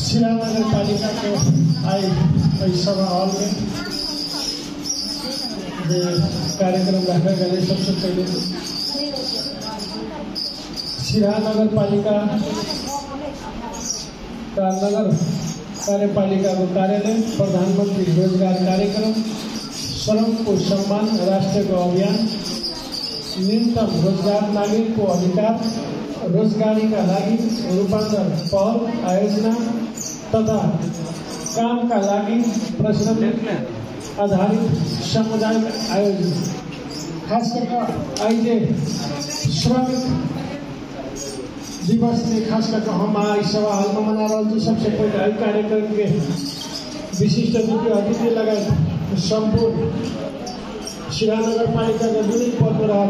सिरा नगर पालिका के आई सभा हॉल में कार्यक्रम रखा गया। सबसे पहले सिरा नगर पालिका का नगर कार्यपालिका को कार्यालय प्रधानमंत्री रोजगार कार्यक्रम श्रम को सम्मान राष्ट्र को अभियान न्यूनतम रोजगार नागरिक को अधिकार रोजगारी का लागि रूपांतर पहल आयोजना तथा काम का लागि प्रश्न आधारित सामुदायिक आयोजन खास करके आज श्रमिक दिवस ने खास करके हम सभा हाल में मना रहा हूँ। सबसे पहले कार्यक्रम के विशिष्ट अतिथि लगाए संपूर्ण सिरा नगर पालिका के दुई पद रहा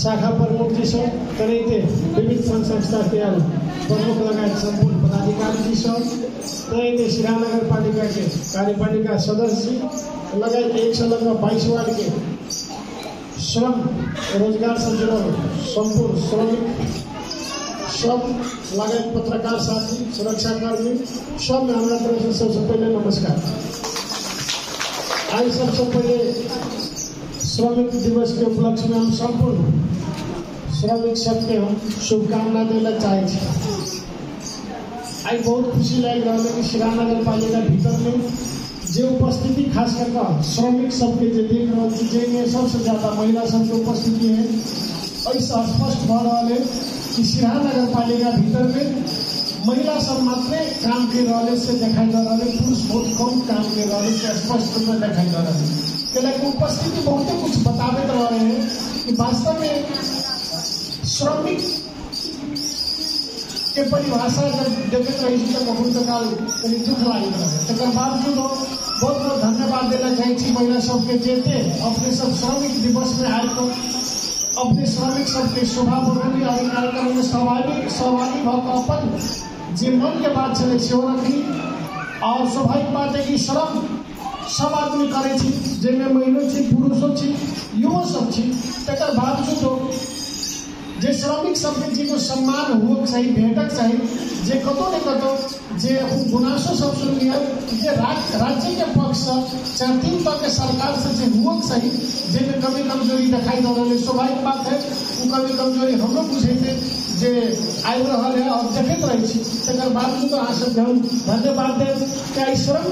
शाखा प्रमुख जी सब तनैते विभिन्न संघ संस्था के प्रमुख लगायत संपूर्ण पदाधिकारी जी सब तनैते सिरा नगर पालिका के कार्यपालिका सदस्य लगायत 122 वार्ड के श्रम रोजगार से जुड़ल संपूर्ण श्रमिक सब लगायत पत्रकार साथी सुरक्षाकर्मी सब में हमारा तरफ से सबसे पहले नमस्कार। आज सबसे पहले श्रमिक दिवस के उपलक्ष्य में हम संपूर्ण श्रमिक सबके हम शुभकामना देना चाहे। आज बहुत खुशी लग रहा है कि सिरा नगर पालिका भीतर में जो उपस्थिति खास करके श्रमिक सबके जो देख रहे में सबसे ज्यादा महिला सबके उपस्थिति है। ऐसा स्पष्ट हो रहा है कि सिरा नगर पालिका भीतर में महिला सब मात्र काम के रहे से दिखाई दे रहा है, पुरुष बहुत कम काम के रहे से स्पष्ट रूप में दिखाई दे रहा है। लेकिन उपस्थिति बहुत कुछ बताते रहे हैं कि वास्तव में श्रमिक के परिभाषा जब देखते रही तो बहुत काल दुख लग रहा है। बावजूद बहुत बहुत धन्यवाद देना चाहिए महिला सबके जेते अपने सब श्रमिक दिवस में आए तो अपने श्रमिक सबके शोभा बढ़ोली और कार्यक्रम में सहभागी भाव अपन जे मन के बात चले से रखी और स्वाभाविक बात है कि श्रम सब आदमी करे जिनमें महिला पुरुषों युवा सब तकर बावजूद जे श्रमिक सबके जी को सम्मान हो चाहिए भेटक चाहिए जे कतो ने कतो जे गुनासो सब सुन लिया जे राज्य के पक्ष चाहे 3 तक के सरकार से जे हुआ चाहिए जिनमें कमी कमजोरी दिखाई दे रही है। स्वाभाविक बात है वो कमी कमजोरी हम लोग बुझे जे आई रहा है और देखते रही तक बावजूद अहाँ सब हम धन्यवाद दें कि श्रम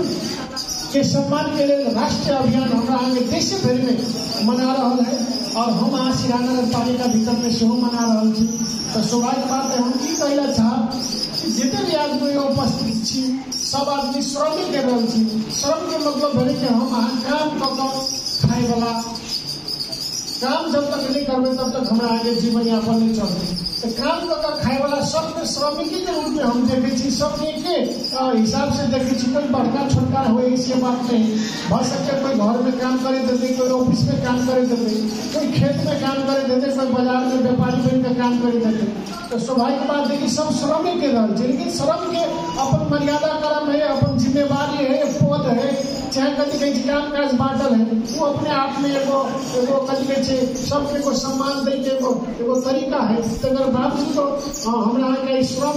के सम्मान के लिए राष्ट्रीय अभियान हमारा आगे देश भर में मना रहा है और हम आज सिरा नगर पालिका भीतर में से मना रहा है। तो स्वाभाविक बात है हम की कहला चाह जितने भी आदमी उपस्थित सब आदमी श्रमिक के रही श्रम के मतलब भले कि हम काम खाए वाला काम जब तक नहीं करबे तब तक हमारा आगे जीवन यापन नहीं चलते। तो काम खाए वाला सब श्रमिक के रूप में हम देखे सब एक हिसाब से देखे कोई बड़का छोटका हो ऐसी बात नहीं भ सके। कोई घर में काम करे देते, कोई ऑफिस में काम करे देते, कोई खेत में काम करे देते, कोई बाजार में व्यापारी बन के काम करे देते। तो स्वाभाविक बात है कि सब श्रमिक के रह लेकिन श्रम के अपन मर्यादा क्रम है, अपन जिम्मेवारी है, पद है, चाहे कभी कहीं काम काज बांटल है वो अपने आप में एगो कभी कहे सबके को सम्मान दे के एगो तरीका है। तकर बावजूद हमारा के श्रम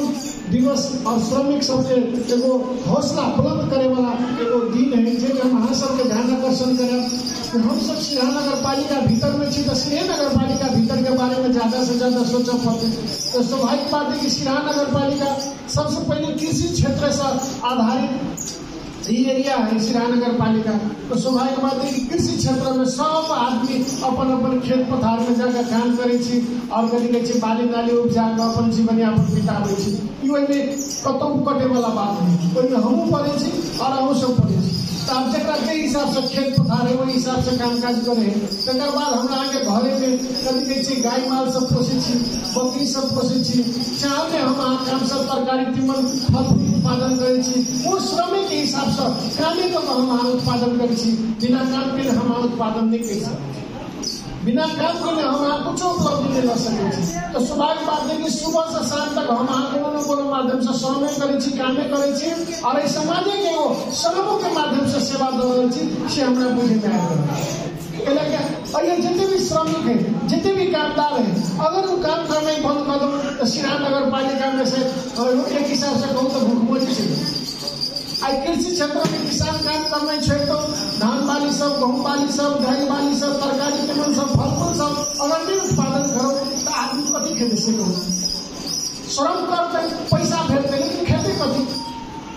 दिवस और श्रमिक सबके एगो हौसला बुलंद करे वाला एगो दिन है जे हम अहाँ सबके ध्यान आकर्षण करें। हम सब सिरा नगर पालिका भीतर में तो सिरा नगर पालिका भीतर के बारे में ज्यादा से ज्यादा सोचा पड़ते। तो स्वाभाविक बात है कि सिरा नगर पालिका सबसे पहले कृषि क्षेत्र से आधारित ये एरिया है सिरा नगर पालिका। तो स्वाभाविक बात है कि कृषि क्षेत्र में सब आदमी अपन अपन खेत पथार में जाकर काम करे और कभी कहे बाली नाली उपजा कर अपन जीवन यापन बिताबे कतौ कटे वाला बात नहीं हमू पड़े और अहू सब पड़े। तो अब जरा के हिसाब से खेत पथार है वही हिसाब से काम काज करे। तकर बाद हमरा आगे घरे में कभी कहे गाय माल सब पोषे बकरी सब पोषे चाहे हम काम सब तरकारी तीमन फल उत्पादन करे वो श्रमिक के हिसाब से कामे तो हम उत्पादन करे बिना काम के हम उत्पादन नहीं कर सकते। बिना काम के हम कुछ उपलब्धि नहीं ला सके। तो स्वाभाविक बात है कि सुबह से शाम तक हम कोनो माध्यम से श्रम करे कामे करे और समाज के श्रमों के माध्यम से सेवा दे से हमरा बुझे में आ और ये जितने भी श्रमिक हैं, जितने भी कामदार हैं, अगर वो काम करना ही बंद कर दो तो सिराहा नगर पालिका में से एक हिसाब से कहूँ तो भूखमरी से आई कृषि क्षेत्र में किसान काम करना छोड़ दो, धान बाली सब, गेहूँ बाली सब, दही बाली सब, तरकारी के मन सब, फल फूल सब अगर नहीं उत्पादन करो तो आदमी कति खेते से कहो श्रम करते पैसा भेजते, लेकिन खेते कति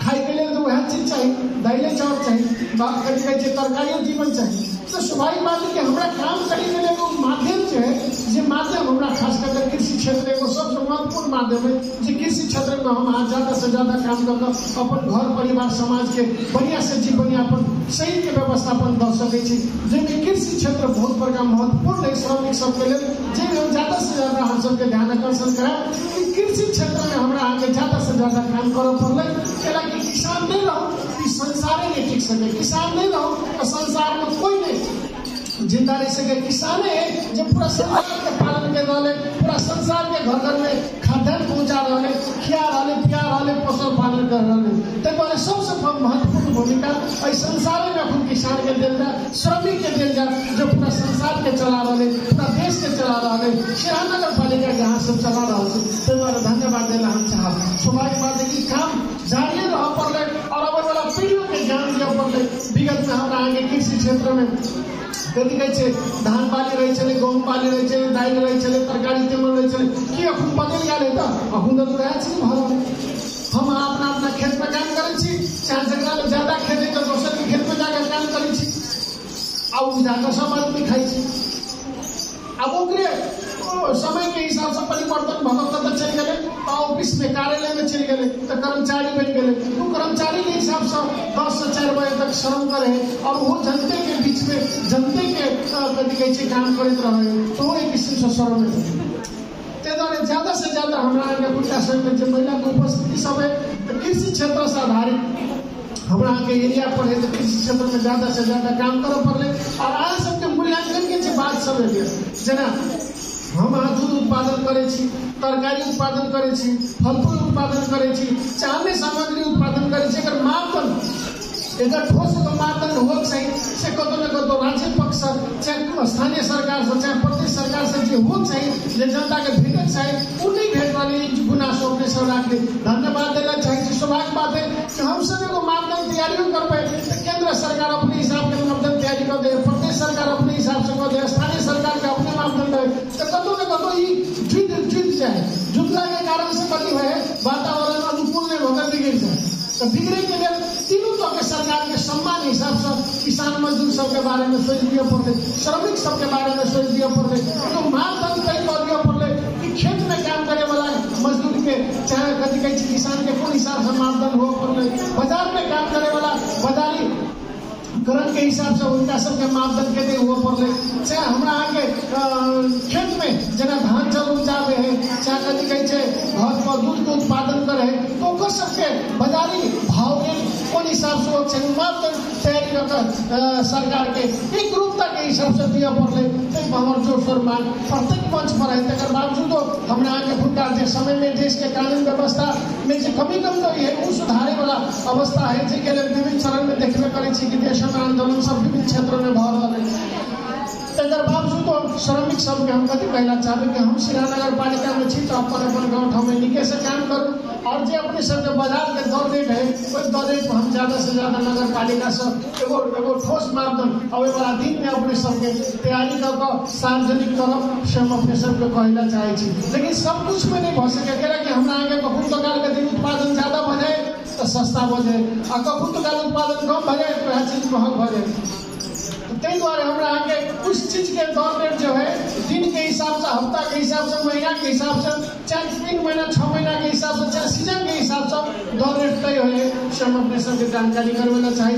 खाई के लिए तो वह चीज चाहिए, दाइले चावल चाहिए, कहीं तरकारी जीवन चाहिए। तो स्वाभाविक बात है कि हमारा काम करने के लिए वो माध्यम जो है, ये माध्यम हमारा खास करके कृषि क्षेत्र में सबसे महत्वपूर्ण माध्यम है। जो कृषि क्षेत्र में हम आज ज्यादा से ज्यादा काम करके अपन घर परिवार समाज के बढ़िया से जीवन यापन सही के व्यवस्थापन कर सके। जिनमें कृषि क्षेत्र बहुत बड़ा महत्वपूर्ण है श्रमिक सबके लिए, जिनमें ज्यादा से ज्यादा हम सबके ध्यान आकर्षण करा कि कृषि क्षेत्र में हमारा आगे ज्यादा से ज्यादा काम करे पड़े। कि किसान नहीं रहो कि संसार नहीं टिक सके, किसान नहीं रहो तो संसार में कोई नहीं जिंदा रह सके। किसान है जो पूरा संसार के पालन के रहे, पूरा संसार के घर घर में खाद्यान्न पहुंचा रहे, खिया रहे, पिया रहे, पोषण पालन कर रहे। तो सबसे महत्वपूर्ण भूमिका संसार में अपन किसान के दिल जा, श्रमिक के दिल जा, जो पूरा संसार के चला रहे, पूरा देश के चला रहे, सिराहा नगर पालिका जहाँ सब चला रहे। धन्यवाद देना हम चाह स्वाभाविक बात है कि काम जारी रह पड़े और अब वाला पीढ़ियों के ज्ञान दिया पड़े। विगत में हमारा आगे कृषि क्षेत्र में कथी कहे धान बाली रहे चले, गेहूँ बाली रहे चले, दाल रहे चले, तरकारी तेमन रहे चले कि अखन बदल गए तो अखन तो रहे भर हम अपना अपना खेत में काम करे, चाहे जगह में ज्यादा खेत है तो दोसर के खेत में जाकर काम करे, जाकर सब आदमी खाई। अब ओकरे समय के हिसाब से परिवर्तन भगवत चल गए, ऑफिस में कार्यालय में चल गए तो कर्मचारी बन गए। तो कर्मचारी के हिसाब से 10 से 4 बजे तक श्रम करे और वो जनते के बीच में जनते के कथी काम करते रहे, तो एक किस्म से श्रम है। ज्यादा से ज्यादा हमारा में महिला की उपस्थिति सब है कृषि क्षेत्र से आधारित हमारा के एरिया पर है, तो कृषि क्षेत्र में ज्यादा से ज्यादा काम करे पड़े। और आज सबके मूल्यांकन के बात सब है जना हम आज दूध उत्पादन करे, तरकारी उत्पादन करे, फल फूल उत्पादन करे, चाहे सामग्री उत्पादन करे, मापदंड एकर ठोस मापदंड हो से कतो न कतो राज्य पक्ष चाहे स्थानीय सरकार से चाहे प्रदेश सरकार से जो हो चाहिए, जनता के भेटक चाहिए, वो नहीं भेट वाली गुनासों अपने सब रखते। धन्यवाद देना चाहिए। स्वाभाविक बात है कि हम सब को मापदंड तैयारी कर पाए तो केंद्र सरकार अपने हिसाब के मापदंड तैयारी कर दे, प्रदेश सरकार अपने हिसाब से कर दे, स्थानीय सरकार के अपने मापदंड है, तो कतो न कतो जुट जाए। जुटला के कारण से कभी है वातावरण अनुकूल नहीं होकर बिगड़ जाए। तो बिगड़े के लिए तीनों तो के सरकार के सम्मान हिसाब से किसान मजदूर सबके बारे में सोच दिया पड़े, श्रमिक सबके बारे में सोच दिया पड़े, तो मापदंड तय कर दिया पड़े कि खेत में काम करे वाला मजदूर के चाहे कभी कहीं किसान के कौन हिसाब से मापदंड हो पड़े, बाजार में काम करे वाला बाजारी करण के हिसाब से उनका सबके मापदंड के हुआ पड़े। चाहे हमारा आगे खेत में जना धान चावल उपजावे है, चाहे कभी कहीं घर पर दूध के उत्पादन करे, तो सबके बाजारी भाव के कौन हिसाब से मापदंड तैयारी कर सरकार के एक रूपता के हिसाब से दिया पड़े। हमारे जोर शोर मांग प्रत्येक मंच पर है, तक बावजूद हमारे आगे फुटकार के समय में देश के कानून व्यवस्था में जो कमी कमजोरी है वो सुधारे वाला अवस्था है, जिसके लिए विभिन्न चरण में देखने करे कि देश में आंदोलन सब विभिन्न क्षेत्रों में भर रहे हैं। तकर बावजूद तो श्रमिक सबके हम कथी कहना चाहते कि हम सिराहा नगर पालिका में छी तो अपन गाँव ठाव में निके से काम करूँ, और जो अपने सबके बाजार के दर रेट है उस दर रेट हम ज्यादा से ज्यादा नगर पालिका से एगो ठोस मापदंड आवे वाला दिन में अपने सबके तैयारी कर सार्वजनिक करब से हम अपने सबके कहना चाहे। लेकिन सब कुछ में नहीं भ सके कि हमरा आगे कखन तो काल के दिन उत्पादन ज्यादा भ जाए तो सस्ता भ जाए, और कखन तो काल उत्पादन कम भ जाए तो यह चीज महंग भ जाए। तै द्वारा हमरा आगे कुछ चीज के दर रेट जो है दिन के हिसाब से, हफ्ता के हिसाब से, महीना के हिसाब से, चाहे 3 महीना 6 महीना के हिसाब से, चाहे सीजन के हिसाब से दर रेट तय हो, हम अपने सबके जानकारी करवाना चाहिए।